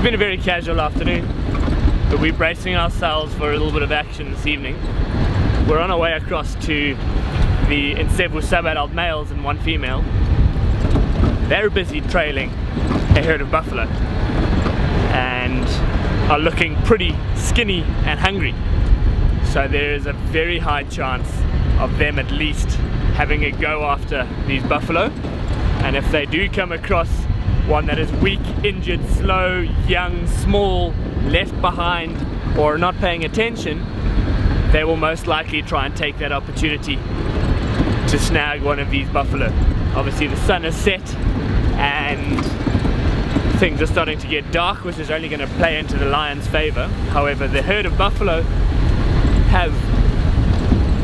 been a very casual afternoon, but we're bracing ourselves for a little bit of action this evening. We're on our way across to the Ntsevu sub-adult males and one female. They're busy trailing a herd of buffalo and are looking pretty skinny and hungry. So there is a very high chance of them at least having a go after these buffalo. And if they do come across one that is weak, injured, slow, young, small, left behind, or not paying attention, they will most likely try and take that opportunity to snag one of these buffalo. Obviously the sun is set and things are starting to get dark, which is only going to play into the lion's favor. However, the herd of buffalo have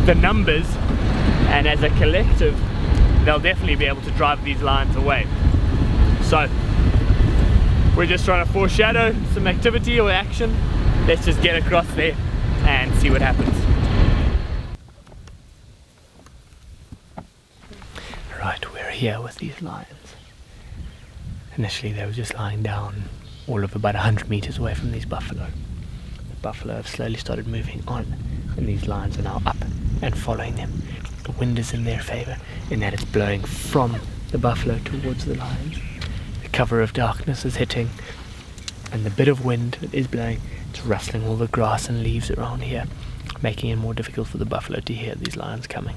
the numbers, and as a collective they'll definitely be able to drive these lions away. So we're just trying to foreshadow some activity or action. Let's just get across there and see what happens. Right, we're here with these lions. Initially they were just lying down all of about 100 meters away from these buffalo. The buffalo have slowly started moving on, and these lions are now up and following them. The wind is in their favor in that it's blowing from the buffalo towards the lions. The cover of darkness is hitting, and the bit of wind that is blowing, it's rustling all the grass and leaves around here, making it more difficult for the buffalo to hear these lions coming.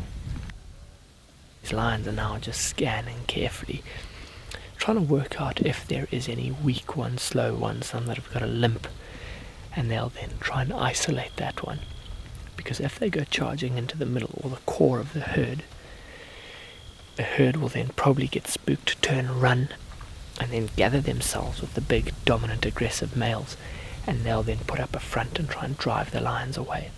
These lions are now just scanning carefully, trying to work out if there is any weak ones, slow ones, some that have got a limp, and they'll then try and isolate that one. Because if they go charging into the middle or the core of the herd will then probably get spooked, turn, run, and then gather themselves with the big, dominant, aggressive males, and they'll then put up a front and try and drive the lions away.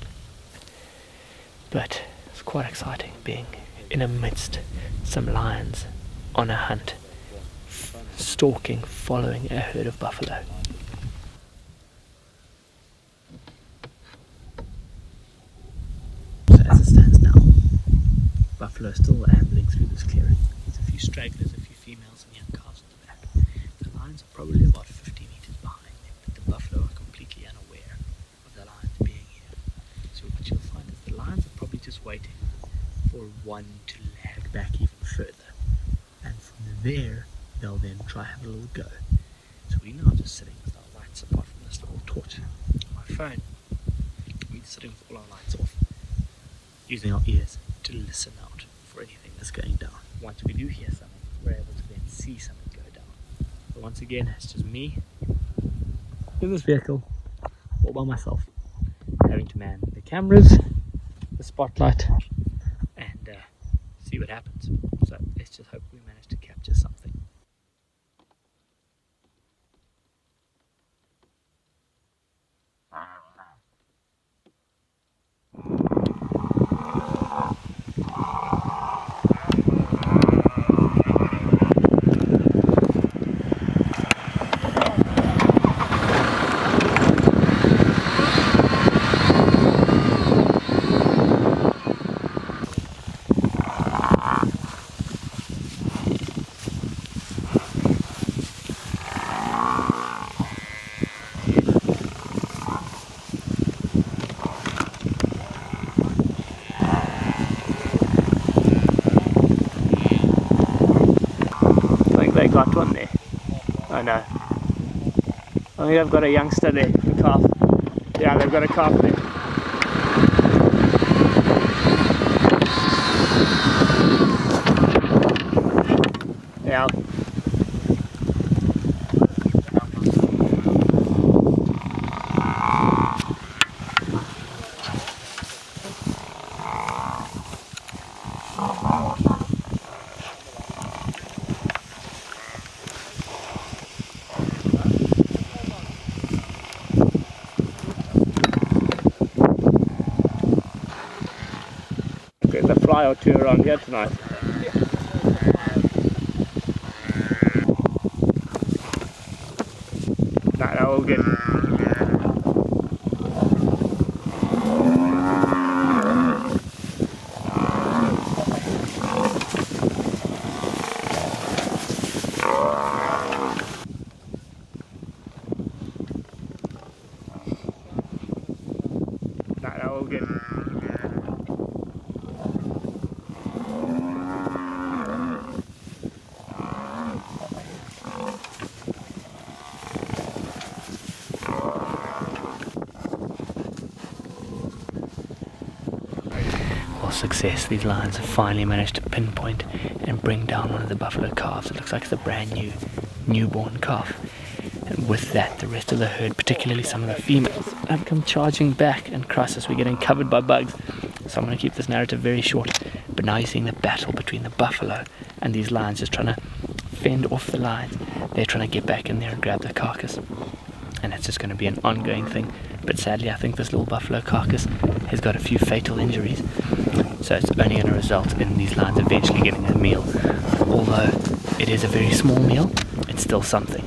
But it's quite exciting being in amidst some lions on a hunt, stalking, following a herd of buffalo. So as it stands now, buffalo are still ambling through this clearing. There's a few stragglers, a few females and young calves at the back. The lions are probably about 50 meters behind them, but the buffalo are completely unaware of the lions being here. So what you'll find is the lions are probably just waiting for one to lag back even further, and from there they'll then try have a little go. So we're now just sitting with our lights, apart from this little torch on my phone. We're sitting with all our lights off, using our ears to listen out for anything that's going down. Once we do hear something, we're able to then see something go down. But once again, it's just me in this vehicle, all by myself, having to man the cameras, the spotlight, and see what happens. So let's just hope we manage to capture something. They got one there. Oh no. I think they've got a youngster there, a calf. Yeah, they've got a calf there. Yeah. Getting a fly or two around here tonight. Nah, they're all good. all good. Success, these lines have finally managed to pinpoint and bring down one of the buffalo calves. It looks like it's a brand new newborn calf, and with that the rest of the herd, particularly some of the females, have come charging back, and crisis, we're getting covered by bugs. So I'm going to keep this narrative very short, but now you're seeing the battle between the buffalo and these lions, just trying to fend off the lions. They're trying to get back in there and grab the carcass, and it's just going to be an ongoing thing. But sadly, I think this little buffalo carcass has got a few fatal injuries, so it's only going to result in these lions eventually getting a meal. Although it is a very small meal, it's still something.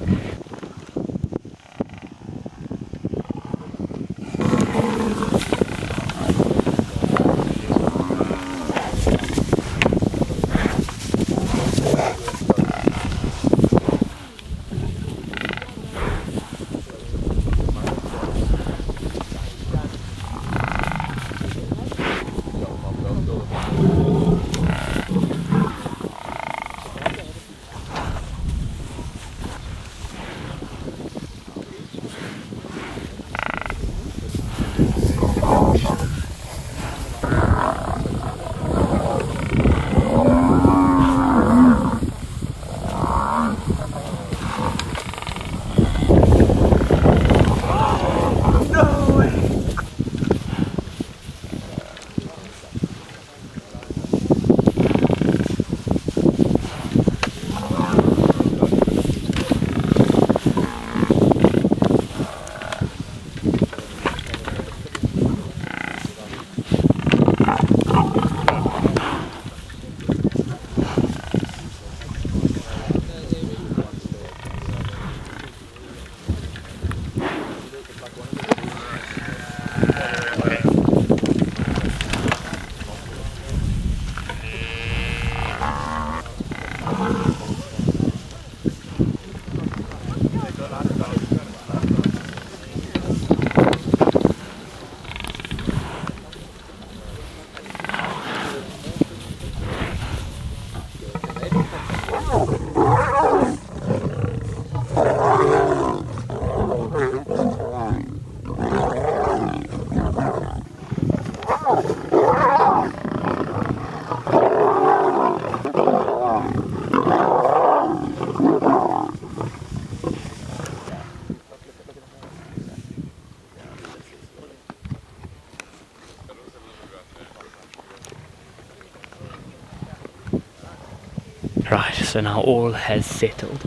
Right, so now all has settled.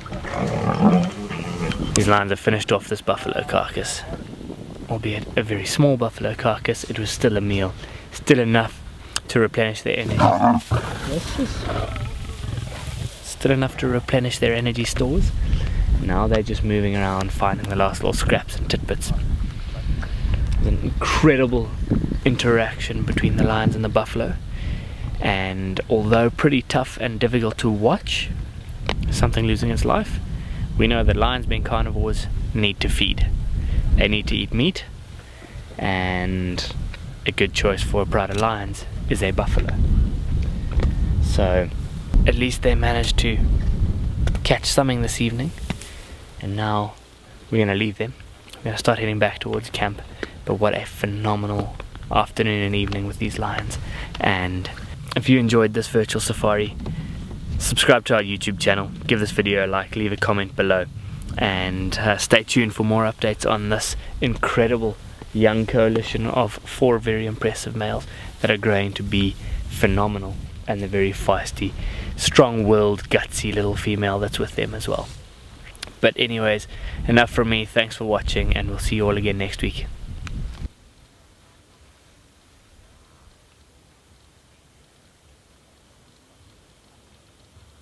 These lions have finished off this buffalo carcass. Albeit a very small buffalo carcass, it was still a meal. Still enough to replenish their energy. Still enough to replenish their energy stores. Now they're just moving around, finding the last little scraps and tidbits. There's an incredible interaction between the lions and the buffalo. And although pretty tough and difficult to watch, something losing its life, we know that lions, being carnivores, need to feed. They need to eat meat, and a good choice for a pride of lions is a buffalo. So at least they managed to catch something this evening, and now we're going to leave them. We're going to start heading back towards camp. But what a phenomenal afternoon and evening with these lions. And if you enjoyed this virtual safari, subscribe to our YouTube channel, give this video a like, leave a comment below, and stay tuned for more updates on this incredible young coalition of 4 very impressive males that are growing to be phenomenal, and the very feisty, strong-willed, gutsy little female that's with them as well. But anyways, enough from me. Thanks for watching, and we'll see you all again next week.